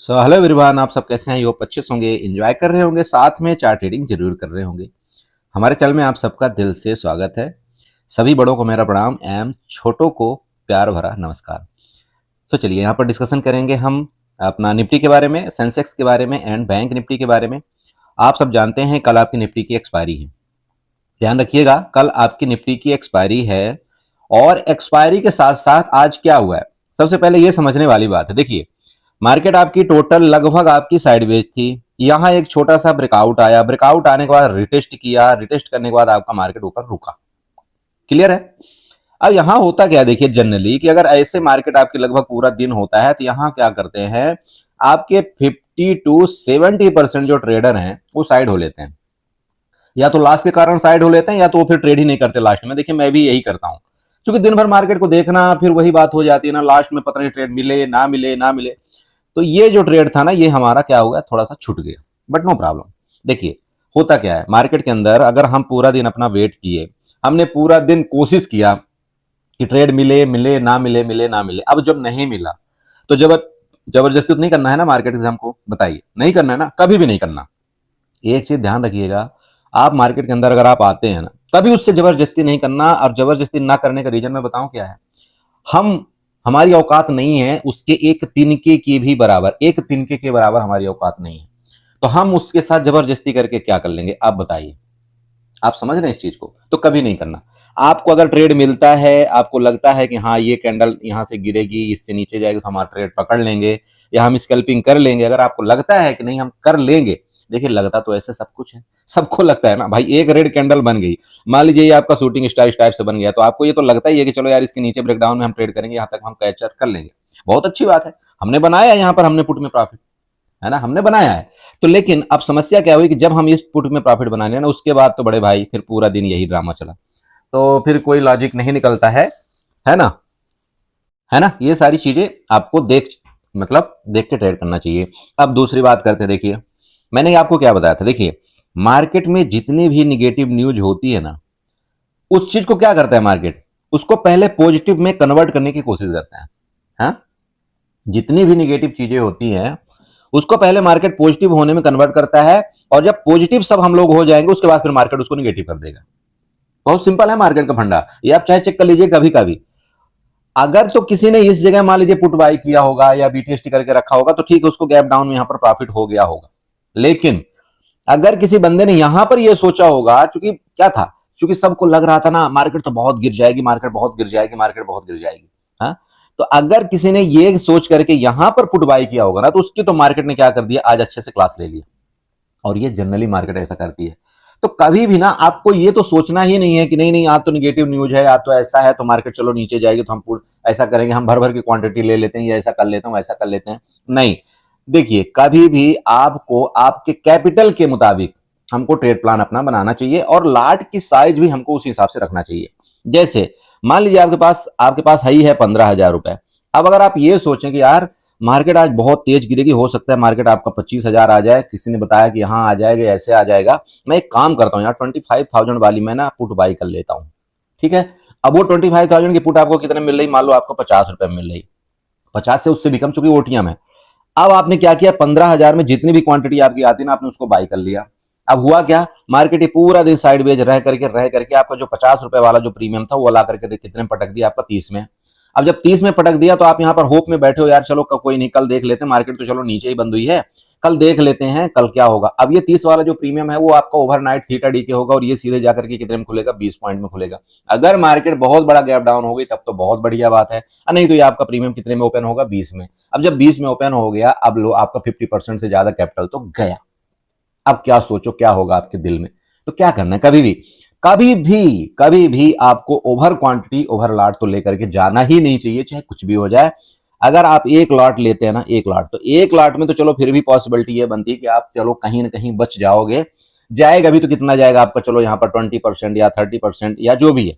Hello everyone, आप सब कैसे हैं? ये अच्छे से होंगे, एंजॉय कर रहे होंगे, साथ में चार्ट रीडिंग जरूर कर रहे होंगे। हमारे चैनल में आप सबका दिल से स्वागत है। सभी बड़ों को मेरा प्रणाम एवं छोटों को प्यार भरा नमस्कार। चलिए यहाँ पर डिस्कशन करेंगे हम अपना निफ्टी के बारे में, सेंसेक्स के बारे में एंड बैंक निफ्टी के बारे में। आप सब जानते हैं कल आपकी निफ्टी की एक्सपायरी है। ध्यान रखिएगा, कल आपकी निफ्टी की एक्सपायरी है और एक्सपायरी के साथ साथ आज क्या हुआ है सबसे पहले ये समझने वाली बात है। देखिए, मार्केट आपकी टोटल लगभग आपकी साइडवेज थी। यहां एक छोटा सा ब्रेकआउट आया, ब्रेकआउट आने के बाद रिटेस्ट किया, रिटेस्ट करने के बाद आपका मार्केट ऊपर रुका। क्लियर है? अब यहां होता क्या, देखिए जनरली कि अगर ऐसे मार्केट आपकी लगभग पूरा दिन होता है तो यहां क्या करते हैं, आपके 50 to 70% जो ट्रेडर हैं वो साइड हो लेते हैं। या तो लॉस के कारण साइड हो लेते हैं या तो वो फिर ट्रेड ही नहीं करते लास्ट में। देखिए, मैं भी यही करता हूं, क्योंकि दिन भर मार्केट को देखना, फिर वही बात हो जाती है ना, लास्ट में पता नहीं ट्रेड मिले ना मिले ना मिले। तो ये जो ट्रेड था ना, ये हमारा क्या हुआ, थोड़ा सा छूट गया, बट नो प्रॉब्लम। देखिए, होता क्या है मार्केट के अंदर, अगर हम पूरा दिन अपना वेट किए, हमने पूरा दिन कोशिश किया कि ट्रेड मिले मिले ना मिले, मिले ना मिले, अब जब नहीं मिला तो जबरदस्ती तो नहीं करना है ना मार्केट से, हमको बताइए, नहीं करना है ना, कभी भी नहीं करना। एक चीज ध्यान रखिएगा, आप मार्केट के अंदर अगर आप आते हैं ना, कभी उससे जबरदस्ती नहीं करना। और जबरदस्ती ना करने का रीजन मैं बताऊं क्या है, हम हमारी औकात नहीं है उसके एक तिनके की भी बराबर, एक तिनके के बराबर हमारी औकात नहीं है। तो हम उसके साथ जबरदस्ती करके क्या कर लेंगे, आप बताइए। आप समझ रहे हैं इस चीज को? तो कभी नहीं करना। आपको अगर ट्रेड मिलता है, आपको लगता है कि हाँ ये कैंडल यहां से गिरेगी, इससे नीचे जाएगी तो हमारा ट्रेड पकड़ लेंगे या हम स्कैल्पिंग कर लेंगे, अगर आपको लगता है कि नहीं हम कर लेंगे, देखिए लगता तो ऐसे सब कुछ है, सबको लगता है ना भाई। एक रेड कैंडल बन गई, मान लीजिए ये आपका शूटिंग स्टार इस टाइप से बन गया, तो आपको ये तो लगता ही है कि चलो यार इसके नीचे ब्रेकडाउन में हम ट्रेड करेंगे, यहां तक हम कैप्चर कर लेंगे। बहुत अच्छी बात है, हमने बनाया यहाँ पर, हमने पुट में प्रॉफिट, है ना, हमने बनाया है। तो लेकिन अब समस्या क्या हुई कि जब हम इस पुट में प्रॉफिट बना लिया ना, उसके बाद तो बड़े भाई फिर पूरा दिन यही ड्रामा चला, तो फिर कोई लॉजिक नहीं निकलता है ना, है ना। ये सारी चीजें आपको देख के ट्रेड करना चाहिए। अब दूसरी बात करते हैं। देखिए, मैंने आपको क्या बताया था, देखिए मार्केट में जितनी भी निगेटिव न्यूज होती है ना, उस चीज को क्या करता है मार्केट, उसको पहले पॉजिटिव में कन्वर्ट करने की कोशिश करता है। हाँ? जितनी भी निगेटिव चीजें होती हैं उसको पहले मार्केट पॉजिटिव होने में कन्वर्ट करता है, और जब पॉजिटिव सब हम लोग हो जाएंगे उसके बाद फिर मार्केट उसको निगेटिव कर देगा। बहुत सिंपल है मार्केट का फंडा, ये आप चाहे चेक कर लीजिए कभी कभी। अगर तो किसी ने इस जगह मान लीजिए पुट बाई किया होगा या बीटीएसटी करके रखा होगा तो ठीक है, उसको गैप डाउन में यहां पर प्रॉफिट हो गया होगा। लेकिन अगर किसी बंदे ने यहां पर यह सोचा होगा, चूंकि क्या था, चूंकि सबको लग रहा था ना मार्केट तो बहुत गिर जाएगी, मार्केट बहुत गिर जाएगी, मार्केट बहुत गिर जाएगी, हाँ, तो अगर किसी ने ये सोच करके यहां पर पुट बाई किया होगा ना, तो उसकी तो मार्केट ने क्या कर दिया, आज अच्छे से क्लास ले लिया। और ये जनरली मार्केट ऐसा करती है। तो कभी भी ना आपको ये तो सोचना ही नहीं है कि नहीं नहीं आज तो निगेटिव न्यूज है, आज तो ऐसा है तो मार्केट चलो नीचे जाएगी तो हम ऐसा करेंगे, हम भर भर की क्वांटिटी ले लेते हैं, या ऐसा कर लेते हैं, वैसा कर लेते हैं। नहीं, देखिए कभी भी आपको आपके कैपिटल के मुताबिक हमको ट्रेड प्लान अपना बनाना चाहिए, और लाट की साइज भी हमको उस हिसाब से रखना चाहिए। जैसे मान लीजिए आपके पास है ही है 15,000 रुपए। अब अगर आप ये सोचें कि यार मार्केट आज बहुत तेज गिरेगी, हो सकता है मार्केट आपका 25,000 आ जाए, किसी ने बताया कि यहाँ आ जाएगा, ऐसे आ जाएगा, मैं एक काम करता हूँ यार 25,000 वाली मैं ना पुट बाई कर लेता हूँ। ठीक है, अब वो 25,000 की पुट आपको कितने मिल रही, मान लो आपको 50 रुपए मिल रही, 50 से उससे भी कम, चूंकि ओटीएम है। अब आपने क्या किया, 15,000 में जितनी भी क्वांटिटी आपकी आती है ना, आपने उसको बाई कर लिया। अब हुआ क्या, मार्केट ये पूरा दिन साइडवेज रह करके आपका जो 50 रुपए वाला जो प्रीमियम था वो ला करके कितने में पटक दिया, आपका 30 में। अब जब 30 में पटक दिया तो आप यहां पर होप में बैठे हो, यार चलो कोई नहीं, कल देख लेते हैं, मार्केट तो चलो नीचे ही बंद हुई है, कल देख लेते हैं कल क्या होगा। अब ये 30 वाला जो प्रीमियम है वो आपका ओवरनाइट थीटा डी के होगा, और ये सीधे जाकर के कितने में खुलेगा, 20 पॉइंट में खुलेगा। अगर मार्केट बहुत बड़ा गैप डाउन हो गई तब तो बहुत बढ़िया बात है, नहीं तो ये आपका प्रीमियम कितने में ओपन होगा, 20 में। अब जब 20 में ओपन हो गया, अब लो आपका 50% से ज्यादा कैपिटल तो गया। अब क्या सोचो क्या होगा आपके दिल में। तो क्या करना है, कभी भी आपको ओवर क्वांटिटी ओवर लॉट तो लेकर के जाना ही नहीं चाहिए, चाहे कुछ भी हो जाए। अगर आप एक लॉट लेते हैं ना, एक लॉट, तो एक लॉट में तो चलो फिर भी पॉसिबिलिटी ये बनती है कि आप चलो कहीं ना कहीं बच जाओगे। जाएगा भी तो कितना जाएगा आपका, चलो यहाँ पर 20% या 30% या जो भी है,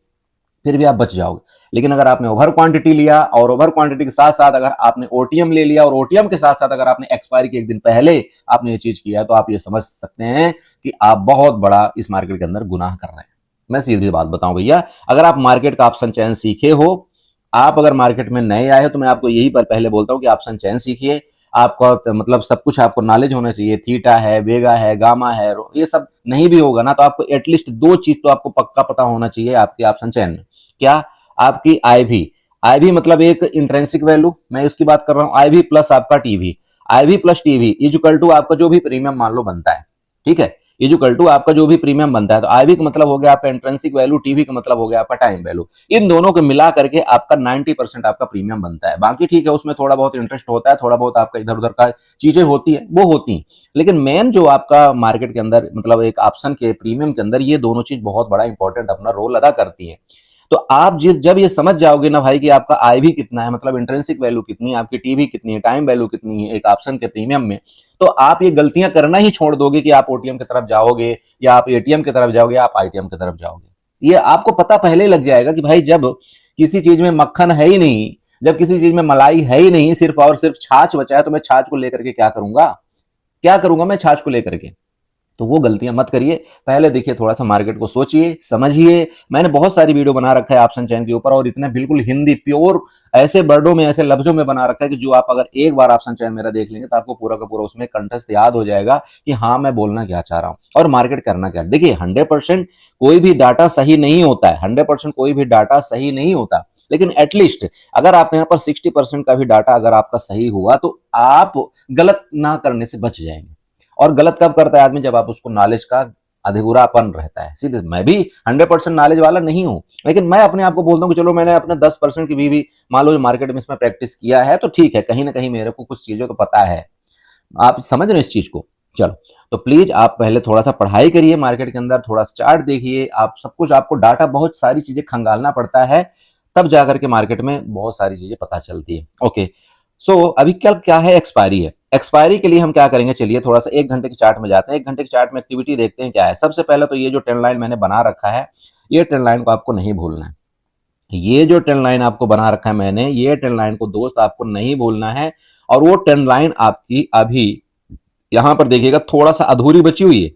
फिर भी आप बच जाओगे। लेकिन अगर आपने ओवर क्वांटिटी लिया, और ओवर क्वांटिटी के साथ साथ अगर आपने ओटीएम ले लिया, और ओटीएम के साथ साथ अगर आपने एक्सपायरी के एक दिन पहले आपने ये चीज किया, तो आप ये समझ सकते हैं कि आप बहुत बड़ा इस मार्केट के अंदर गुनाह कर रहे हैं। मैं सीधी बात बताऊं भैया, अगर आप मार्केट का ऑप्शन चैन सीखे हो, आप अगर मार्केट में नए आए हो, तो मैं आपको यही पर पहले बोलता हूं कि ऑप्शन चैन सीखिए। आपका मतलब सब कुछ आपको नॉलेज होना चाहिए, थीटा है, वेगा है, गामा है, ये सब नहीं भी होगा ना तो आपको एटलीस्ट दो चीज तो आपको पक्का पता होना चाहिए आपके ऑप्शन चयन में। क्या? आपकी आईवी। आईवी मतलब एक इंट्रेंसिक वैल्यू, मैं उसकी बात कर रहा हूं, आईवी प्लस आपका TV. IV plus TV equal to आपका जो भी प्रीमियम मान लो बनता है, ठीक है, इक्वल टू आपका जो भी प्रीमियम बनता है। तो आईवी का मतलब हो गया आपका इंट्रेंसिक वैल्यू, टीवी का मतलब हो गया आपका टाइम वैल्यू। इन दोनों को मिला करके आपका 90% आपका प्रीमियम बनता है। बाकी ठीक है, उसमें थोड़ा बहुत इंटरेस्ट होता है, थोड़ा बहुत आपका इधर उधर का चीजें होती है, वो होती हैं, लेकिन मेन जो आपका मार्केट के अंदर मतलब एक ऑप्शन के प्रीमियम के अंदर ये दोनों चीज बहुत बड़ा इंपॉर्टेंट अपना रोल अदा करती है। तो आप जब ये समझ जाओगे ना भाई कि आपका आईवी कितना है, मतलब इंट्रिंसिक वैल्यू कितनी है, आपकी टीवी कितनी है, टाइम वैल्यू कितनी है एक ऑप्शन के प्रीमियम में, तो आप ये गलतियां करना ही छोड़ दोगे कि आप ओटीएम की तरफ जाओगे या आप एटीएम की तरफ जाओगे या आप आईटीएम की तरफ जाओगे। ये आपको पता पहले ही लग जाएगा कि भाई जब किसी चीज में मक्खन है ही नहीं, जब किसी चीज में मलाई है ही नहीं, सिर्फ और सिर्फ छाछ बचा है, तो मैं छाछ को लेकर के क्या करूंगा, क्या करूंगा मैं छाछ को लेकर के। तो वो गलतियां मत करिए। पहले देखिए, थोड़ा सा मार्केट को सोचिए, समझिए। मैंने बहुत सारी वीडियो बना रखा है ऑप्शन चैन के ऊपर, और इतने बिल्कुल हिंदी प्योर ऐसे वर्डों में, ऐसे लफ्जों में बना रखा है कि जो आप अगर एक बार ऑप्शन चैन मेरा देख लेंगे तो आपको पूरा का पूरा उसमें कंटेस्ट याद हो जाएगा कि हाँ मैं बोलना क्या चाह रहा हूं और मार्केट करना क्या। देखिए 100% कोई भी डाटा सही नहीं होता है, 100% कोई भी डाटा सही नहीं होता, लेकिन एटलीस्ट अगर आप यहाँ पर 60% का भी डाटा अगर आपका सही हुआ तो आप गलत ना करने से बच जाएंगे। और गलत कब करता है आदमी? जब आप उसको नॉलेज का अधूरापन रहता है। सीधे मैं भी 100% नॉलेज वाला नहीं हूं, लेकिन मैं अपने आप को बोलता हूं कि चलो मैंने अपने 10% की भी मान लो मार्केट में इसमें प्रैक्टिस किया है तो ठीक है, कहीं ना कहीं मेरे को कुछ चीजों को पता है। आप समझ रहे हैं इस चीज को? चलो, तो प्लीज आप पहले थोड़ा सा पढ़ाई करिए मार्केट के अंदर, थोड़ा सा चार्ट देखिए, आप सब कुछ, आपको डाटा बहुत सारी चीजें खंगालना पड़ता है, तब जाकर के मार्केट में बहुत सारी चीजें पता चलती है। ओके, सो अभी क्या क्या है, एक्सपायरी है। एक्सपायरी के लिए हम क्या करेंगे, चलिए थोड़ा सा 1 घंटे के चार्ट में जाते हैं। 1 घंटे के चार्ट में एक्टिविटी देखते हैं क्या है। सबसे पहले तो ये जो ट्रेंड लाइन मैंने बना रखा है, ये ट्रेंड लाइन को आपको नहीं भूलना है। ये जो ट्रेंड लाइन आपको बना रखा है मैंने, ये ट्रेंड लाइन को दोस्त आपको नहीं भूलना है। और वो ट्रेंड लाइन आपकी अभी यहां पर देखिएगा थोड़ा सा अधूरी बची हुई है।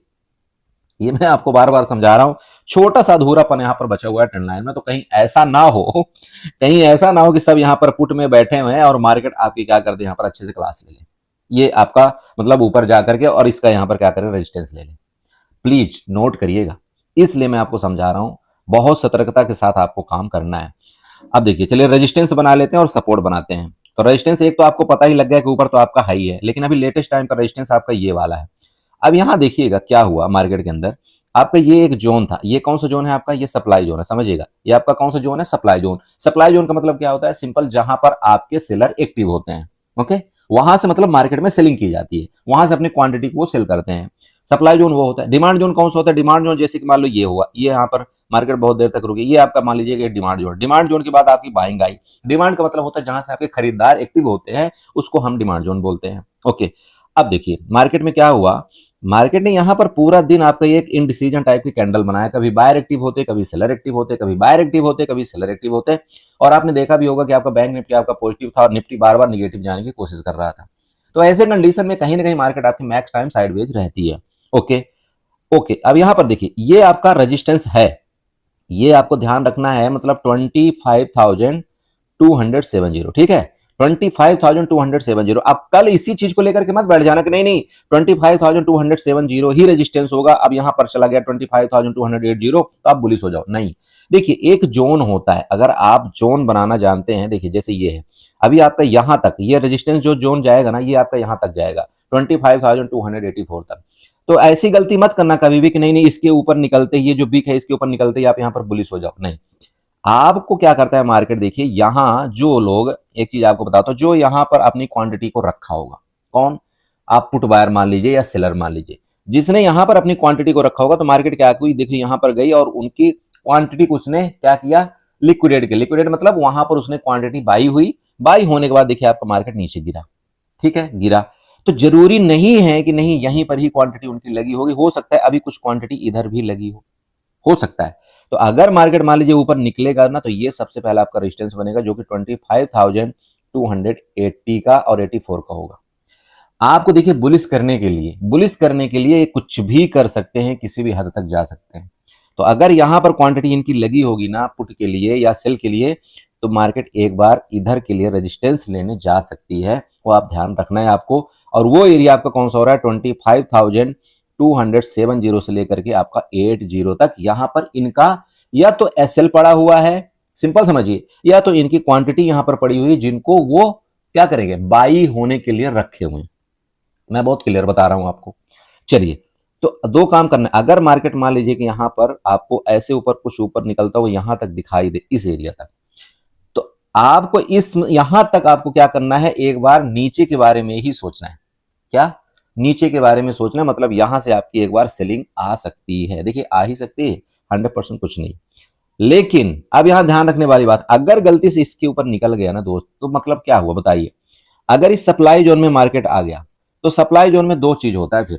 ये मैं आपको बार बार समझा रहा हूं, छोटा सा अधूरापन यहां पर बचा हुआ है ट्रेंड लाइन में। तो कहीं ऐसा ना हो, कहीं ऐसा ना हो कि सब यहां पर पुट में बैठे हुए हैं और मार्केट आपकी क्या कर दे, यहां पर अच्छे से क्लास ले ले, ये आपका मतलब ऊपर जाकर के और इसका यहां पर क्या करें, रेजिस्टेंस ले ले। प्लीज नोट करिएगा, इसलिए मैं आपको समझा रहा हूं, बहुत सतर्कता के साथ आपको काम करना है। अब देखिए, चलिए रेजिस्टेंस बना लेते हैं और सपोर्ट बनाते हैं। तो रेजिस्टेंस एक तो आपको पता ही लग गया कि ऊपर तो आपका हाई है, लेकिन अभी लेटेस्ट टाइम का रेजिस्टेंस आपका ये वाला है। अब यहां देखिएगा क्या हुआ मार्केट के अंदर, आपका ये एक जोन था, ये कौन सा जोन है आपका, ये सप्लाई जोन है, समझिएगा। ये आपका कौन सा जोन है, सप्लाई जोन। सप्लाई जोन का मतलब क्या होता है, सिंपल, जहां पर आपके सेलर एक्टिव होते हैं। ओके, वहां से मतलब मार्केट में सेलिंग की जाती है, वहां से अपनी क्वांटिटी को सेल करते हैं। सप्लाई जोन वो होता है। डिमांड जोन कौन सा होता है, डिमांड जोन जैसे कि मान लो ये हुआ, ये यहाँ पर मार्केट बहुत देर तक रुकी, ये आपका मान लीजिए कि डिमांड जोन। डिमांड जोन के बाद आपकी बाइंग आई। डिमांड का मतलब होता है जहां से आपके खरीदार एक्टिव होते हैं, उसको हम डिमांड जोन बोलते हैं। ओके, अब देखिए मार्केट में क्या हुआ, मार्केट ने यहां पर पूरा दिन आपका एक इनडिसीजन टाइप की कैंडल बनाया, कभी बायर एक्टिव होते, कभी सेलर एक्टिव होते, कभी बायर एक्टिव होते, कभी सेलर एक्टिव होते। और आपने देखा भी होगा कि आपका बैंक निफ्टी आपका पॉजिटिव था और निफ्टी बार बार निगेटिव जाने की कोशिश कर रहा था। तो ऐसे कंडीशन में कहीं ना कहीं मार्केट आपकी मैक्स टाइम साइडवेज रहती है। ओके, ओके, अब यहां पर देखिए ये आपका रेजिस्टेंस है, ये आपको ध्यान रखना है, मतलब 25,270, ठीक है, 25,270। अब कल इसी चीज को लेकर के मत बैठ जाना कि नहीं नहीं 25,270 ही रेजिस्टेंस होगा, अब यहां पर चला गया 25,280 तो आप बुलिश हो जाओ। नहीं, देखिए एक जोन होता है, अगर आप जोन बनाना जानते हैं, देखिए जैसे ये है, अभी आपका यहां तक ये रेजिस्टेंस जो जोन जाएगा ना, ये आपका यहां तक जाएगा 25,284 तक। तो ऐसी गलती मत करना कभी भी कि नहीं नहीं इसके ऊपर निकलते ही, ये जो बिक है इसके ऊपर निकलते ही आप यहां पर बुलिश हो जाओ। नहीं, आपको क्या करता है मार्केट, देखिए यहां जो लोग, एक चीज आपको बताता हूं, जो यहां पर अपनी क्वांटिटी को रखा होगा, कौन, आप पुट बायर मान लीजिए या सेलर मान लीजिए, जिसने यहां पर अपनी क्वांटिटी को रखा होगा, तो मार्केट क्या हुई, देखिए यहां पर गई और उनकी क्वांटिटी को उसने क्या किया, लिक्विडेट किया। लिक्विडेट मतलब वहां पर उसने क्वांटिटी बाई हुई, बाई होने के बाद देखिए आपका मार्केट नीचे गिरा, ठीक है, गिरा। तो जरूरी नहीं है कि नहीं यहीं पर ही क्वांटिटी उनकी लगी होगी, हो सकता है अभी कुछ क्वांटिटी इधर भी लगी हो सकता है। तो अगर मार्केट मान लीजिए ऊपर निकलेगा ना, तो ये सबसे पहला आपका रेजिस्टेंस बनेगा, जो कि 25,280 का और 84 का होगा। आपको देखिए बुलिश करने के लिए कुछ भी कर सकते हैं, किसी भी हद तक जा सकते हैं। तो अगर यहां पर क्वांटिटी इनकी लगी होगी ना पुट के लिए या सेल के लिए, तो मार्केट एक बार इधर के लिए रेजिस्टेंस लेने जा सकती है, वो आप ध्यान रखना है आपको। और वो एरिया आपका कौन सा हो रहा है, 25,270 से लेकर के आपका 80 तक। यहां पर इनका या तो एसएल पड़ा हुआ है, सिंपल समझिए, या तो इनकी क्वांटिटी यहां पर पड़ी हुई है जिनको वो क्या करेंगे, बाई होने के लिए रखे हुए हैं। मैं बहुत क्लियर बता रहा हूं आपको। चलिए, तो दो काम करना है। अगर मार्केट मान लीजिए कि यहां पर आपको ऐसे ऊपर कुछ ऊपर निकलता हुआ यहां तक दिखाई दे, इस एरिया तक, तो आपको इस यहां तक आपको क्या करना है, एक बार नीचे के बारे में ही सोचना है। क्या, नीचे के बारे में सोचना है, मतलब यहां से आपकी एक बार सेलिंग आ सकती है। देखिए आ ही सकती है, 100% कुछ नहीं। लेकिन अब यहां ध्यान रखने वाली बात, अगर गलती से इसके ऊपर निकल गया ना दोस्त, तो मतलब क्या हुआ बताइए। अगर इस सप्लाई जोन में मार्केट आ गया, तो सप्लाई जोन में दो चीज होता है। फिर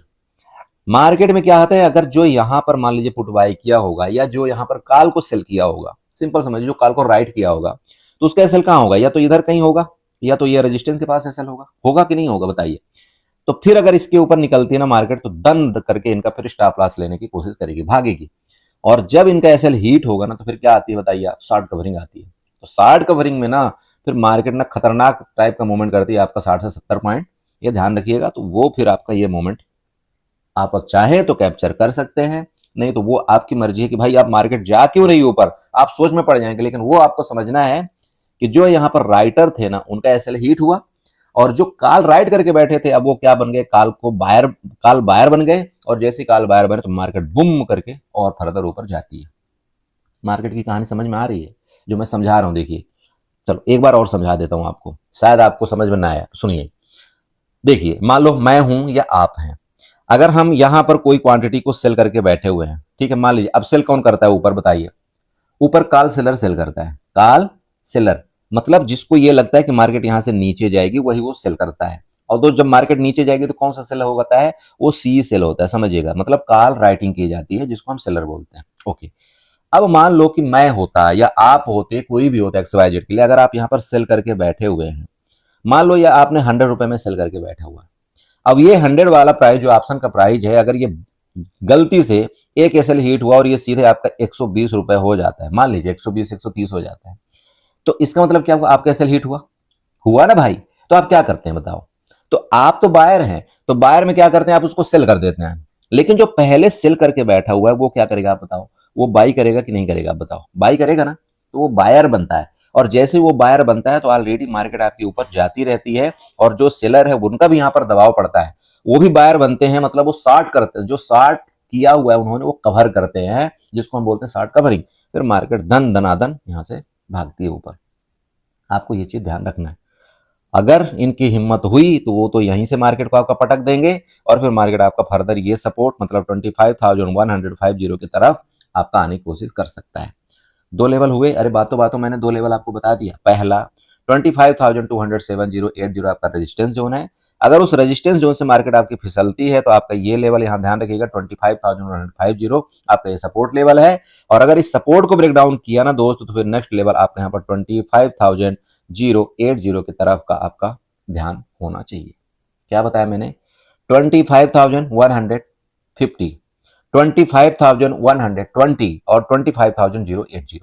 मार्केट में क्या होता है, अगर जो यहां पर मान लीजिए पुट बाय किया होगा या जो यहां पर काल को सेल किया होगा, सिंपल समझिए जो काल को राइट किया होगा, तो उसका एसएल कहां होगा, या तो इधर कहीं होगा या तो ये रेजिस्टेंस के पास एसएल होगा। होगा कि नहीं होगा बताइए। तो फिर अगर इसके ऊपर निकलती है ना मार्केट, तो दंड करके इनका फिर स्टॉप लॉस लेने की कोशिश करेगी, भागेगी। और जब इनका एसएल हीट होगा ना, तो फिर क्या आती है बताइए आप, शॉर्ट कवरिंग आती है। तो शॉर्ट कवरिंग में ना फिर मार्केट ना खतरनाक टाइप का मूवमेंट करती है आपका 60 से 70 पॉइंट, ये ध्यान रखिएगा। तो वो फिर आपका ये मूवमेंट आप चाहें तो कैप्चर कर सकते हैं, नहीं तो वो आपकी मर्जी है कि भाई आप मार्केट जा क्यों रही ऊपर, आप सोच में पड़ जाएंगे। लेकिन वो आपको समझना है कि जो यहाँ पर राइटर थे ना, उनका एसएल हीट हुआ, और जो काल राइट करके बैठे थे अब वो क्या बन गए, काल बायर बन गए। और जैसे काल बायर बने तो मार्केट बुम करके और फर्दर ऊपर जाती है। मार्केट की कहानी समझ में आ रही है जो मैं समझा रहा हूं। देखिए, चलो एक बार और समझा देता हूं आपको, शायद आपको समझ में ना आया। सुनिए, देखिए मान लो मैं हूं या आप हैं, अगर हम यहां पर कोई क्वांटिटी को सेल करके बैठे हुए हैं, ठीक है, मान लीजिए। अब सेल कौन करता है ऊपर बताइए, ऊपर काल सेलर सेल करता है। काल सेलर मतलब जिसको ये लगता है कि मार्केट यहां से नीचे जाएगी, वही वो सेल करता है। और तो जब मार्केट नीचे जाएगी तो कौन सा सेल होता है, वो सी सेल होता है, समझिएगा। मतलब काल राइटिंग की जाती है जिसको हम सेलर बोलते हैं। ओके, अब मान लो कि मैं होता या आप होते, कोई भी होता XYZ के लिए, अगर आप यहां पर सेल करके बैठे हुए हैं, मान लो या आपने 100 रुपए में सेल करके बैठा हुआ। अब ये 100 वाला प्राइस जो ऑप्शन का प्राइस है, अगर ये गलती से एक एसएल हीट हुआ और ये सीधे आपका 120 रुपए हो जाता है, मान लीजिए 120 130 हो जाता है, तो इसका मतलब क्या हुआ, आपका एसएल हीट हुआ, हुआ ना भाई। तो आप क्या करते हैं बताओ। तो आप तो बायर हैं, तो बायर में क्या करते हैं, आप उसको सेल कर देते हैं। लेकिन जो पहले सेल करके बैठा हुआ है वो क्या करेगा आप बताओ, वो बाई करेगा कि नहीं करेगा आप बताओ। बाई करेगा ना, तो वो बायर बनता है। और जैसे वो बायर बनता है तो ऑलरेडी मार्केट आपके ऊपर जाती रहती है, और जो सेलर है उनका भी यहाँ पर दबाव पड़ता है, वो भी बायर बनते हैं। मतलब वो शॉर्ट करते हैं, जो शॉर्ट किया हुआ है उन्होंने वो कवर करते हैं, जिसको हम बोलते हैं शॉर्ट कवरिंग। फिर मार्केट धन धनाधन यहाँ से भागती है ऊपर। आपको ये चीज ध्यान रखना है। अगर इनकी हिम्मत हुई तो वो तो यहीं से मार्केट को आपका पटक देंगे, और फिर मार्केट आपका फर्दर ये सपोर्ट मतलब 25,150 की तरफ आपका आने की कोशिश कर सकता है। दो लेवल हुए, अरे बातों बातों मैंने दो लेवल आपको बता दिया। पहला 25,270 आपका रेजिस्टेंस जोन है। अगर उस रेजिस्टेंस जोन से मार्केट आपकी फिसलती है तो आपका ये लेवल यहाँ ध्यान रखिएगा 25,150 आपका ये सपोर्ट लेवल है। और अगर इस सपोर्ट को ब्रेक डाउन किया ना दोस्त, तो फिर नेक्स्ट लेवल आपका यहाँ पर 25,080 की तरफ का आपका ध्यान होना चाहिए। क्या बताया मैंने, 25,150, 25,120 और 25,080,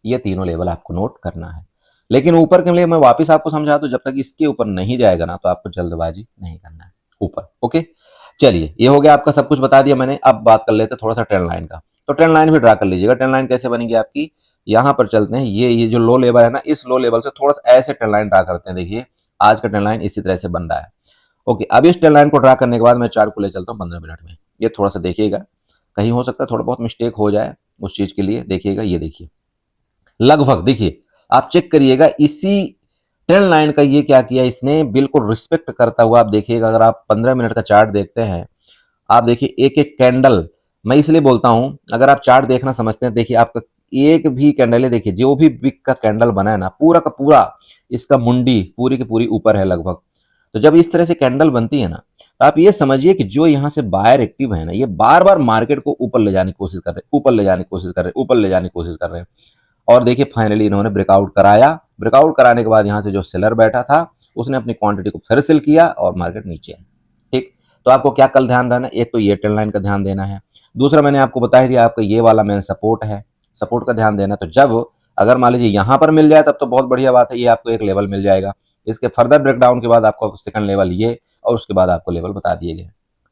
ये तीनों लेवल आपको नोट करना है। लेकिन ऊपर के लिए मैं वापस आपको समझा दूं, जब तक इसके ऊपर नहीं जाएगा ना तो आपको जल्दबाजी नहीं करना है ऊपर। ओके, चलिए ये हो गया आपका, सब कुछ बता दिया मैंने। अब बात कर लेते हैं थोड़ा सा ट्रेंड लाइन का। तो ट्रेंड लाइन भी ड्रा कर लीजिएगा। ट्रेंड लाइन कैसे बनेगी आपकी, यहां पर चलते हैं, ये जो लो लेवल है ना, इस लो लेवल से थोड़ा सा ऐसे ट्रेंड लाइन ड्रा करते हैं। देखिए आज का ट्रेंड लाइन इसी तरह से बन रहा है। ओके, अब इस ट्रेंड लाइन को ड्रा करने के बाद मैं चार्ट को ले चलता हूँ 15 मिनट में। ये थोड़ा सा देखिएगा, कहीं हो सकता है थोड़ा बहुत मिस्टेक हो जाए, उस चीज के लिए देखिएगा। ये देखिए लगभग, देखिए आप चेक करिएगा, इसी ट्रेंड लाइन का ये क्या किया इसने, बिल्कुल रिस्पेक्ट करता हुआ। आप देखिएगा, अगर आप 15 मिनट का चार्ट देखते हैं, आप देखिए एक एक कैंडल, मैं इसलिए बोलता हूं अगर आप चार्ट देखना समझते हैं, देखिए आपका एक भी कैंडल है, देखिए जो भी विक का कैंडल बना है ना, पूरा का पूरा इसका मुंडी पूरी की पूरी ऊपर है लगभग। तो जब इस तरह से कैंडल बनती है ना, तो आप ये समझिए कि जो यहाँ से बायर एक्टिव है ना, ये बार बार मार्केट को ऊपर ले जाने की कोशिश कर रहे हैं, ऊपर ले जाने की कोशिश कर रहे हैं, ऊपर ले जाने की कोशिश कर रहे हैं। और देखिए फाइनली इन्होंने ब्रेकआउट कराया। ब्रेकआउट कराने के बाद यहाँ से जो सेलर बैठा था उसने अपनी क्वांटिटी को फिर सेल किया और मार्केट नीचे है। ठीक, तो आपको क्या कल ध्यान रहना है, एक तो ये ट्रेंड लाइन का ध्यान देना है, दूसरा मैंने आपको बता दिया आपका ये वाला मेन सपोर्ट है, सपोर्ट का ध्यान देना। तो जब अगर मान लीजिए यहाँ पर मिल जाए तब तो बहुत बढ़िया बात है, ये आपको एक लेवल मिल जाएगा। इसके फर्दर ब्रेकडाउन के बाद आपको सेकंड लेवल ये, और उसके बाद आपको लेवल बता दिए गए।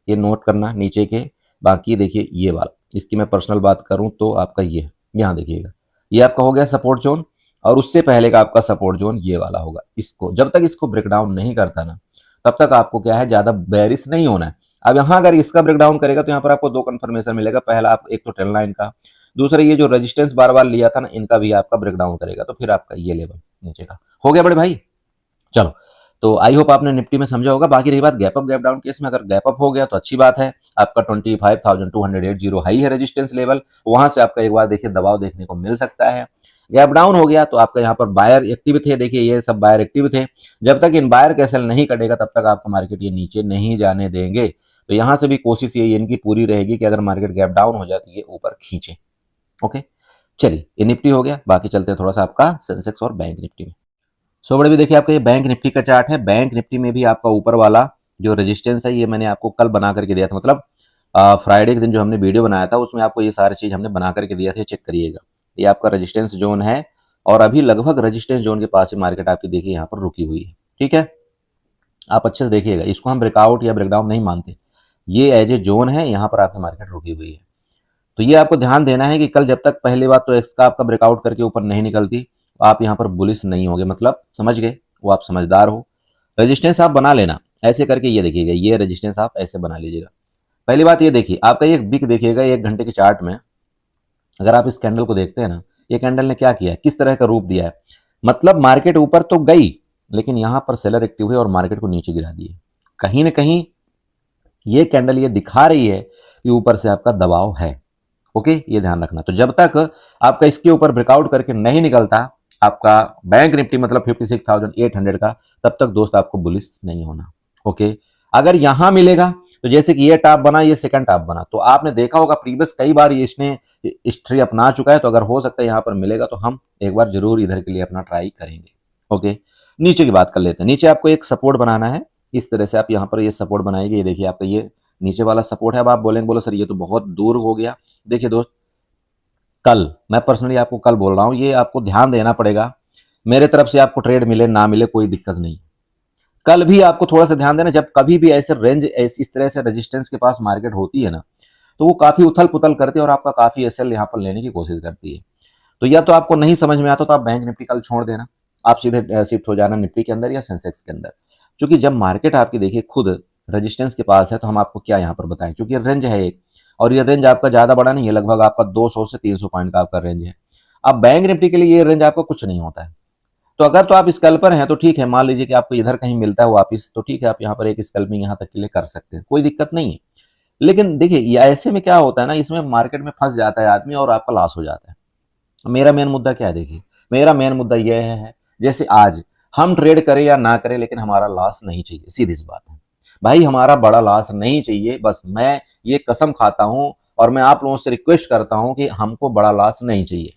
ये नोट करना नीचे के। बाकी देखिए ये वाला, इसकी मैं पर्सनल बात करूं तो आपका ये यहाँ देखिएगा, ये आपका हो गया सपोर्ट जोन, और उससे पहले का आपका सपोर्ट जोन ये वाला होगा। इसको जब तक इसको ब्रेकडाउन नहीं करता ना, तब तक आपको क्या है, ज्यादा बेरिश नहीं होना है। अब यहाँ अगर इसका ब्रेकडाउन करेगा तो यहाँ पर आपको दो कंफर्मेशन मिलेगा। पहला आप एक तो ट्रेंड लाइन का, दूसरा ये जो रेजिस्टेंस बार बार लिया था ना, इनका भी आपका ब्रेकडाउन करेगा, तो फिर आपका ये लेवल नीचे का हो गया बड़े भाई। चलो, तो आई होप आपने निफ्टी में समझा होगा। बाकी रही बात gap up gap down case में, अगर गैप अप हो गया तो अच्छी बात है। आपका 25,280 हाई है रेजिस्टेंस लेवल, वहां से आपका एक बार देखिए दबाव देखने को मिल सकता है। गैप डाउन हो गया तो आपका यहाँ पर बायर एक्टिव थे, देखिए ये सब बायर एक्टिव थे। जब तक इन बायर कैसल नहीं कटेगा तब तक आपका मार्केट ये नीचे नहीं जाने देंगे। तो यहाँ से भी कोशिश ये इनकी पूरी रहेगी कि अगर मार्केट गैप डाउन हो जाती है ऊपर खींचे। ओके, चलिए ये निफ्टी हो गया। बाकी चलते हैं थोड़ा सा आपका सेंसेक्स और बैंक निफ्टी में। सो बड़े भी देखिए आपका ये बैंक निफ्टी का चार्ट है। बैंक निफ्टी में भी आपका ऊपर वाला जो रेजिस्टेंस है, ये मैंने आपको कल बना करके दिया था, मतलब फ्राइडे के दिन जो हमने वीडियो बनाया था उसमें आपको ये सारी चीज हमने बना करके दिया था, चेक करिएगा। ये आपका रेजिस्टेंस जोन है, और अभी लगभग रेजिस्टेंस जोन के पास ही मार्केट आपकी देखिए यहाँ पर रुकी हुई है। ठीक है, आप अच्छे से देखिएगा, इसको हम ब्रेकआउट या ब्रेकडाउन नहीं मानते, ये एज ए जोन है, यहाँ पर आपकी मार्केट रुकी हुई है। तो ये आपको ध्यान देना है कि कल जब तक पहली बात तो इसका आपका ब्रेकआउट करके ऊपर नहीं निकलती, आप यहाँ पर बुलिश नहीं होगे, मतलब समझ गए, वो आप समझदार हो। रेजिस्टेंस आप बना लेना ऐसे करके, ये देखिएगा ये रेजिस्टेंस आप ऐसे बना लीजिएगा। पहली बात ये देखिए, आपका ये बिक देखिएगा 1 घंटे के चार्ट में, अगर आप इस कैंडल को देखते हैं ना, ये कैंडल ने क्या किया है, किस तरह का रूप दिया है। मतलब मार्केट ऊपर तो गई, लेकिन यहां पर सेलर एक्टिव हुए और मार्केट को नीचे गिरा दिए। कहीं ना कहीं ये कैंडल ये दिखा रही है कि ऊपर से आपका दबाव है। ओके, ये ध्यान रखना। तो जब तक आपका इसके ऊपर ब्रेकआउट करके नहीं निकलता आपका बैंक निफ्टी, मतलब 56,800 का, तब तक दोस्त आपको बुलिश नहीं होना। ओके, अगर यहां मिलेगा तो जैसे कि ये टॉप बना, ये सेकंड टॉप बना, तो आपने देखा होगा प्रीवियस कई बार ये इसने हिस्ट्री अपना चुका है। तो अगर हो सकता है यहाँ पर मिलेगा तो हम एक बार जरूर इधर के लिए अपना ट्राई करेंगे। ओके, नीचे की बात कर लेते हैं। नीचे आपको एक सपोर्ट बनाना है, इस तरह से आप यहाँ पर ये सपोर्ट बनाएंगे। ये देखिए आपका ये नीचे वाला सपोर्ट है। अब आप बोलेंगे बोलो सर ये तो बहुत दूर हो गया। देखिए दोस्त, कल मैं पर्सनली आपको कल बोल रहा हूँ, ये आपको ध्यान देना पड़ेगा। मेरे तरफ से आपको ट्रेड मिले ना मिले कोई दिक्कत नहीं, कल भी आपको थोड़ा सा ध्यान देना। जब कभी भी ऐसे रेंज इस तरह से रेजिस्टेंस के पास मार्केट होती है ना, तो वो काफी उथल पुथल करती है और आपका काफी एसएल यहाँ पर लेने की कोशिश करती है। तो या तो आपको नहीं समझ में आता तो आप बैंक निफ्टी कल छोड़ देना, आप सीधे शिफ्ट हो जाना निफ्टी के अंदर या सेंसेक्स के अंदर। क्योंकि जब मार्केट आपकी देखिए खुद रेजिस्टेंस के पास है तो हम आपको क्या यहाँ पर बताएं, क्योंकि रेंज है एक, और ये रेंज आपका ज्यादा बड़ा नहीं है, लगभग आपका 200 से 300 पॉइंट का आपका रेंज है। अब बैंक निफ्टी के लिए ये रेंज आपको कुछ नहीं होता है। तो अगर तो आप स्कैल्पर हैं तो ठीक है, मान लीजिए कि आपको इधर कहीं मिलता है वापिस, तो ठीक है, आप यहाँ पर एक स्कैल्पिंग यहाँ तक के लिए कर सकते हैं, कोई दिक्कत नहीं है। लेकिन देखिए ऐसे में क्या होता है ना, इसमें मार्केट में फंस जाता है आदमी और आपका लॉस हो जाता है। मेरा मेन मुद्दा क्या है, देखिए मेरा मेन मुद्दा यह है, जैसे आज हम ट्रेड करें या ना करें, लेकिन हमारा लॉस नहीं चाहिए। सीधी सी बात है भाई, हमारा बड़ा लॉस नहीं चाहिए। बस मैं ये कसम खाता हूं और मैं आप लोगों से रिक्वेस्ट करता हूं कि हमको बड़ा लॉस नहीं चाहिए।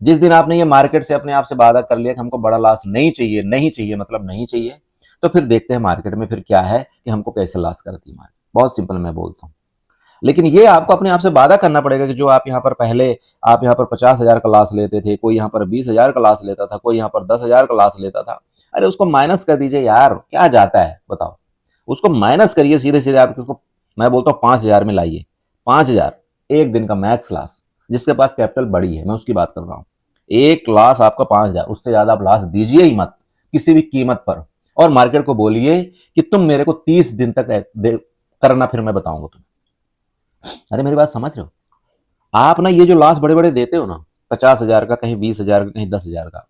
जिस दिन आपने ये मार्केट से अपने आप से वादा कर लिया कि हमको बड़ा लॉस नहीं चाहिए, नहीं चाहिए मतलब नहीं चाहिए, तो फिर देखते हैं मार्केट में फिर क्या है कि हमको कैसे लॉस करती है मार्केट। बहुत सिंपल मैं बोलता हूँ। लेकिन ये आपको अपने आप से वादा करना पड़ेगा कि जो आप यहाँ पर पहले आप यहाँ पर 50,000 का लॉस लेते थे, कोई यहाँ पर 20,000 का लॉस लेता था, कोई यहाँ पर 10,000 का लॉस लेता था, अरे उसको माइनस कर दीजिए यार, क्या जाता है बताओ। उसको माइनस करिए सीधे सीधे, आप उसको मैं बोलता हूँ 5,000 में लाइए। 5,000 एक दिन का मैक्स लॉस, जिसके पास कैपिटल बड़ी है, मैं उसकी बात कर रहा हूँ। एक लॉस आपका 5,000, उससे ज्यादा आप लॉस दीजिए ही मत किसी भी कीमत पर। और मार्केट को बोलिए कि तुम मेरे को 30 दिन तक करना, फिर मैं बताऊंगा तुम्हें। अरे मेरी बात समझ रहे हो आप ना, ये जो लॉस बड़े बड़े देते हो ना, 50,000 का, कहीं 20,000 का, कहीं 10,000 का,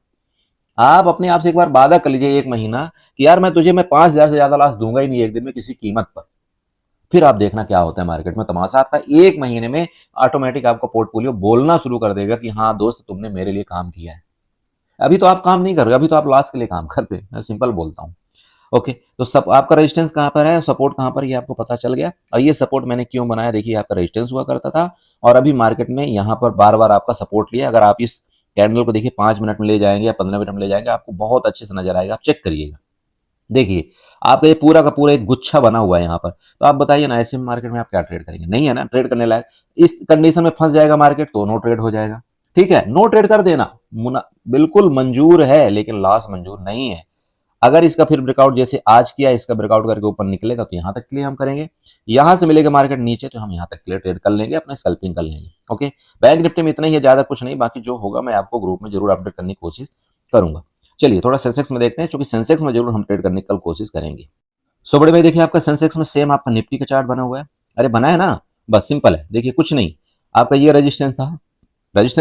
आप अपने आप से एक बार वादा कर लीजिए एक महीना कि यार मैं तुझे 5,000 से ज्यादा लॉस दूंगा ही नहीं एक दिन में किसी कीमत पर। फिर आप देखना क्या होता है मार्केट में तमाशा। आपका एक महीने में ऑटोमेटिक आपका पोर्टफोलियो बोलना शुरू कर देगा कि हाँ दोस्त तुमने मेरे लिए काम किया है। अभी तो आप काम नहीं कर रहे, अभी तो आप लॉस के लिए काम करते हैं, मैं सिंपल बोलता हूँ। ओके, तो सब आपका रेजिस्टेंस कहाँ पर है, सपोर्ट कहाँ पर, ये आपको पता चल गया। और ये सपोर्ट मैंने क्यों बनाया, देखिए आपका रेजिस्टेंस हुआ करता था और अभी मार्केट में यहाँ पर बार बार आपका सपोर्ट लिया। अगर आप इस कैंडल को देखिए 5 मिनट में ले जाएंगे या 15 मिनट में ले जाएंगे, आपको बहुत अच्छे से नजर आएगा। आप चेक करिएगा, देखिए आपका ये पूरा का पूरा एक गुच्छा बना हुआ है यहाँ पर। तो आप बताइए ना, ऐसे मार्केट में आप क्या ट्रेड करेंगे, नहीं है ना ट्रेड करने लायक। इस कंडीशन में फंस जाएगा मार्केट तो नो ट्रेड हो जाएगा। ठीक है, नो ट्रेड कर देना बिल्कुल मंजूर है, लेकिन लॉस मंजूर नहीं है। अगर इसका फिर ब्रेकआउट जैसे आज किया, इसका ब्रेकआउट करके ऊपर निकलेगा तो यहां तक के लिए हम करेंगे, यहां से मिलेगा मार्केट नीचे तो हम यहां तक के लिए ट्रेड कर लेंगे, अपने स्कल्पिंग कर लेंगे। ओके, बैंक निफ्टी में इतना ही है, ज्यादा कुछ नहीं, बाकी जो होगा मैं आपको ग्रुप में जरूर अपडेट करने की कोशिश करूंगा। चलिए थोड़ा सेंसेक्स में देखते हैं, क्योंकि सेंसेक्स में जरूर हम ट्रेड करने की कल कोशिश करेंगे। सो बड़े भाई देखिए, आपका सेंसेक्स में सेम आपका निफ्टी का चार्ट बना हुआ है। अरे बना है ना, बस सिंपल है। देखिए कुछ नहीं, आपका ये रजिस्टेंस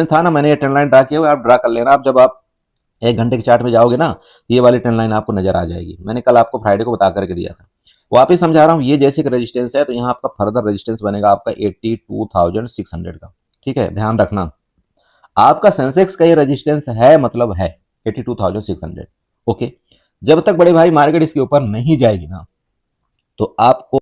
था ना, मैंने ये ट्रेंड लाइन ड्रा किया हुआ है, आप ड्रा कर लेना। आप जब आप 1 घंटे के चार्ट में जाओगे ना, ये वाली ट्रेंड लाइन आपको नजर आ जाएगी। मैंने कल आपको फ्राइडे को बता करके दिया था, वापिस समझा रहा हूँ। ये जैसे कि रेजिस्टेंस है, तो यहाँ आपका फर्दर रेजिस्टेंस बनेगा आपका 82,600 का। ठीक है, ध्यान रखना, आपका सेंसेक्स का ये रेजिस्टेंस है, मतलब है 82,600। ओके, जब तक बड़े भाई मार्केट इसके ऊपर नहीं जाएगी ना, तो आपको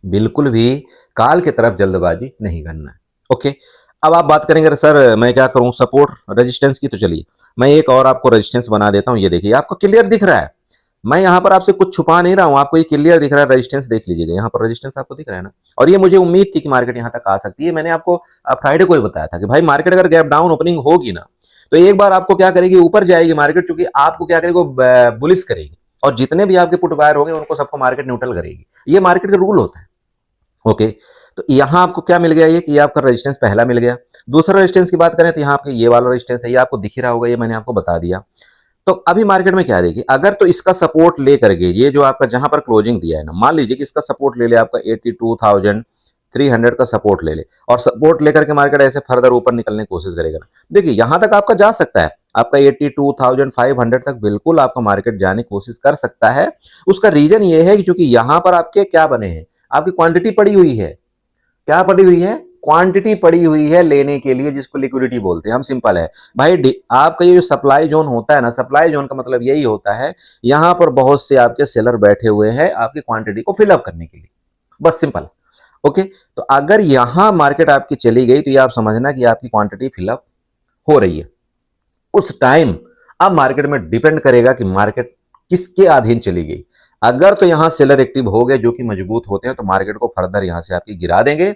बिल्कुल भी काल की तरफ जल्दबाजी नहीं करना है। ओके, अब आप बात करेंगे सर मैं क्या करूं सपोर्ट रेजिस्टेंस की, तो चलिए मैं एक और आपको रेजिस्टेंस बना देता हूं। ये देखिए, आपको क्लियर दिख रहा है, मैं यहां पर आपसे कुछ छुपा नहीं रहा हूं, आपको ये क्लियर दिख रहा है। रेजिस्टेंस देख लीजिएगा, यहां पर रेजिस्टेंस आपको दिख रहा है ना, और ये मुझे उम्मीद थी कि मार्केट यहां तक आ सकती है। मैंने आपको फ्राइडे को ही बताया था कि भाई मार्केट अगर गैप डाउन ओपनिंग होगी ना, तो एक बार आपको क्या करेगी, ऊपर जाएगी मार्केट, चूंकि आपको क्या करेगी, बुलिश करेगी, और जितने भी आपके पुट बायर होंगे उनको सबको मार्केट न्यूट्रल करेगी। ये मार्केट का रूल होता है। ओके, तो यहां आपको क्या मिल गया, ये कि आपका रेजिस्टेंस पहला मिल गया। दूसरा रेजिस्टेंस की बात करें तो यहाँ आपके ये वाला रेजिस्टेंस है, ये आपको दिख रहा होगा, ये मैंने आपको बता दिया। तो अभी मार्केट में क्या देखिए, अगर तो इसका सपोर्ट ले करके, ये जो आपका जहां पर क्लोजिंग दिया है ना, मान लीजिए कि इसका सपोर्ट ले ले आपका 82,300 का सपोर्ट ले ले, और सपोर्ट लेकर के मार्केट ऐसे फर्दर ऊपर निकलने की कोशिश करेगा ना, देखिए यहां तक आपका जा सकता है, आपका 82,500 तक बिल्कुल आपका मार्केट जाने की कोशिश कर सकता है। उसका रीजन ये है कि चूंकि यहां पर आपके क्या बने हैं, आपकी क्वांटिटी पड़ी हुई है। क्या पड़ी हुई है, क्वांटिटी पड़ी हुई है लेने के लिए, जिसको लिक्विडिटी बोलते हैं हम। सिंपल है भाई, आपका ये जो सप्लाई जोन होता है ना, सप्लाई जोन का मतलब यही होता है, यहां पर बहुत से आपके सेलर बैठे हुए हैं आपकी क्वांटिटी को फिलअप करने के लिए, बस सिंपल। ओके, तो अगर यहां मार्केट आपकी चली गई, तो ये आप समझना कि आपकी क्वांटिटी फिलअप हो रही है। उस टाइम अब मार्केट में डिपेंड करेगा कि मार्केट किसके अधीन चली गई। अगर तो यहां सेलर एक्टिव हो गए जो कि मजबूत होते हैं, तो मार्केट को फर्दर यहां से आपकी गिरा देंगे।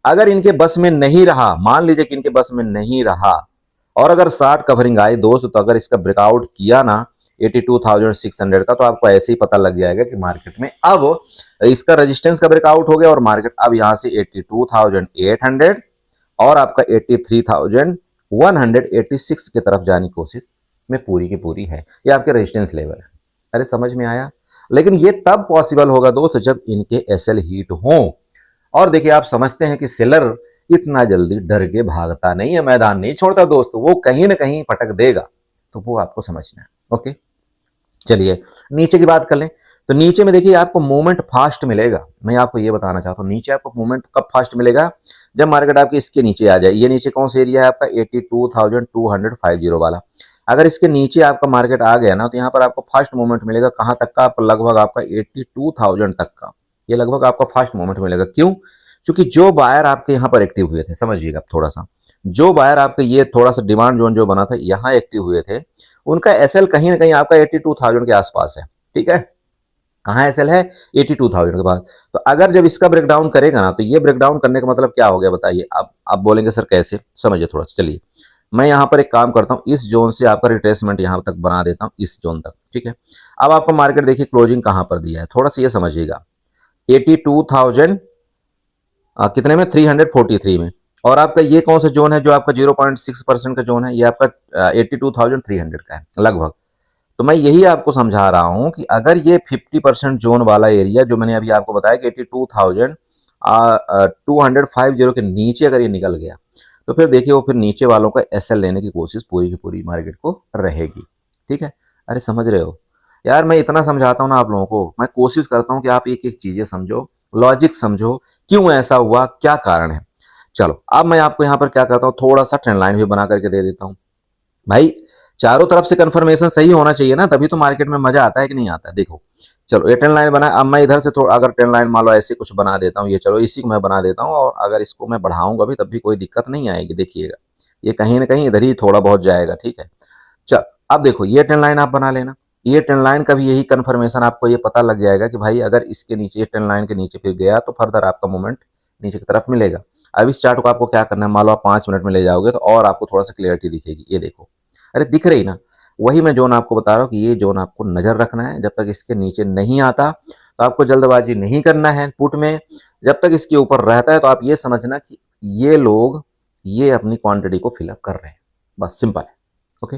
अगर इनके बस में नहीं रहा, मान लीजिए कि इनके बस में नहीं रहा, और अगर शार्ट कवरिंग आई दोस्त, तो अगर इसका ब्रेकआउट किया ना 82,600 का, तो आपको ऐसे ही पता लग जाएगा कि मार्केट में अब इसका रेजिस्टेंस का ब्रेकआउट हो गया, और मार्केट अब यहां से 82,800 और आपका 83,186 की तरफ जाने की कोशिश में पूरी की पूरी है। ये आपके रेजिस्टेंस लेवल है। अरे समझ में आया, लेकिन ये तब पॉसिबल होगा दोस्त जब इनके एसएल हीट हो। और देखिए, आप समझते हैं कि सेलर इतना जल्दी डर के भागता नहीं है, मैदान नहीं छोड़ता दोस्त, वो कहीं ना कहीं पटक देगा, तो वो आपको समझना है। ओके, चलिए नीचे की बात कर लें, तो नीचे में देखिए आपको मूवमेंट फास्ट मिलेगा। मैं आपको ये बताना चाहता हूँ, नीचे आपको मूवमेंट कब फास्ट मिलेगा, जब मार्केट आपके इसके नीचे आ जाए। ये नीचे कौन सा एरिया है आपका, 82,250 वाला। अगर इसके नीचे आपका मार्केट आ गया ना, तो यहाँ पर आपको फास्ट मूवमेंट मिलेगा। कहाँ तक का, आप लगभग आपका 82,000 तक का, ये लगभग आपका फास्ट मूवमेंट मिलेगा। क्यों, क्योंकि जो बायर आपके यहाँ पर एक्टिव हुए थे, समझिएगा थोड़ा सा, जो बायर आपके ये थोड़ा सा डिमांड जोन जो बना था यहाँ एक्टिव हुए थे, उनका एसएल कहीं ना कहीं आपका 82,000 के आसपास है। ठीक है, कहाँ एसएल है, 82,000 के पास। तो अगर जब इसका ब्रेकडाउन करेगा ना, तो ये ब्रेकडाउन करने का मतलब क्या हो गया बताइए। आप बोलेंगे सर कैसे, समझिए थोड़ा सा। चलिए मैं यहाँ पर एक काम करता हूँ, इस जोन से आपका रिट्रेसमेंट यहाँ तक बना देता हूँ, इस जोन तक। ठीक है, अब आपका मार्केट देखिए क्लोजिंग कहाँ पर दिया है, थोड़ा सा ये समझिएगा। 82,000 कितने में, 343 में। और आपका ये कौन सा जोन है, जो आपका 0.6% का जोन है, ये आपका 82,300 का है लगभग। तो मैं यही आपको समझा रहा हूं कि अगर ये 50% जोन वाला एरिया, जो मैंने अभी आपको बताया कि 82,250 के नीचे अगर ये निकल गया, तो फिर देखिए वो फिर नीचे वालों का एसएल लेने की कोशिश पूरी की पूरी मार्केट को रहेगी। ठीक है, अरे समझ रहे हो यार, मैं इतना समझाता हूँ ना आप लोगों को, मैं कोशिश करता हूँ कि आप एक एक चीजें समझो, लॉजिक समझो, क्यों ऐसा हुआ, क्या कारण है। चलो अब मैं आपको यहाँ पर क्या करता हूँ, थोड़ा सा ट्रेंड लाइन भी बना करके दे देता हूँ। भाई चारों तरफ से कंफर्मेशन सही होना चाहिए ना, तभी तो मार्केट में मजा आता है कि नहीं आता है। देखो चलो ये ट्रेंड लाइन बना, अब मैं इधर से थोड़ा अगर ट्रेंड लाइन मान लो ऐसे कुछ बना देता हूँ, ये चलो इसी को मैं बना देता हूँ, और अगर इसको मैं बढ़ाऊंगा भी तब भी कोई दिक्कत नहीं आएगी। देखिएगा ये कहीं ना कहीं इधर ही थोड़ा बहुत जाएगा। ठीक है, चल अब देखो ये ट्रेंड लाइन आप बना लेना, ये ट्रेंड लाइन का भी यही कंफर्मेशन आपको ये पता लग जाएगा कि भाई अगर इसके नीचे, ये ट्रेंड लाइन के नीचे फिर गया, तो फर्दर आपका मूवमेंट नीचे की तरफ मिलेगा। अब इस चार्ट को आपको क्या करना है, मान लो आप 5 मिनट में ले जाओगे तो और आपको थोड़ा सा क्लियरिटी दिखेगी। ये देखो, अरे दिख रही ना, वही मैं जोन आपको बता रहा हूँ कि ये जोन आपको नजर रखना है। जब तक इसके नीचे नहीं आता तो आपको जल्दबाजी नहीं करना है पुट में। जब तक इसके ऊपर रहता है तो आप ये समझना कि ये लोग ये अपनी क्वांटिटी को फिलअप कर रहे हैं, बस सिंपल है। ओके,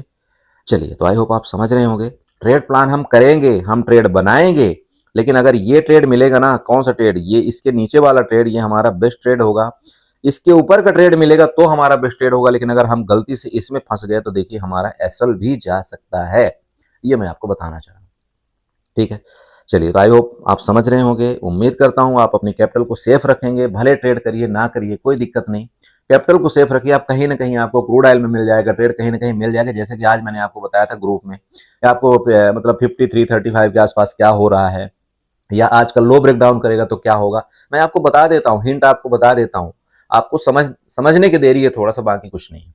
चलिए, तो आई होप आप समझ रहे होंगे। ट्रेड प्लान हम करेंगे, हम ट्रेड बनाएंगे, लेकिन अगर ये ट्रेड मिलेगा ना, कौन सा ट्रेड, ये इसके नीचे वाला ट्रेड, ये हमारा बेस्ट ट्रेड होगा। इसके ऊपर का ट्रेड मिलेगा तो हमारा बेस्ट ट्रेड होगा, लेकिन अगर हम गलती से इसमें फंस गए तो देखिए हमारा एसएल भी जा सकता है। ये मैं आपको बताना चाह रहा हूँ, ठीक है। चलिए, तो आई होप आप समझ रहे होंगे। उम्मीद करता हूँ आप अपनी कैपिटल को सेफ रखेंगे, भले ट्रेड करिए ना करिए कोई दिक्कत नहीं, कैपिटल को सेफ रखिए। आप कहीं ना कहीं आपको क्रूड ऑयल में मिल जाएगा ट्रेड, कहीं ना कहीं मिल जाएगा। जैसे कि आज मैंने आपको बताया था ग्रुप में, आपको मतलब 53-35 के आसपास क्या हो रहा है, या आज का लो ब्रेक डाउन करेगा तो क्या होगा, मैं आपको बता देता हूँ, हिंट आपको बता देता हूँ। आपको समझने की देरी है थोड़ा सा, बाकी कुछ नहीं।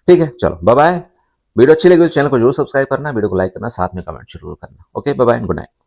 ठीक है, चलो बाय बाय। वीडियो अच्छी लगी तो चैनल को जरूर सब्सक्राइब करना, वीडियो को लाइक करना, साथ में कमेंट जरूर करना। Okay, bye bye, good night.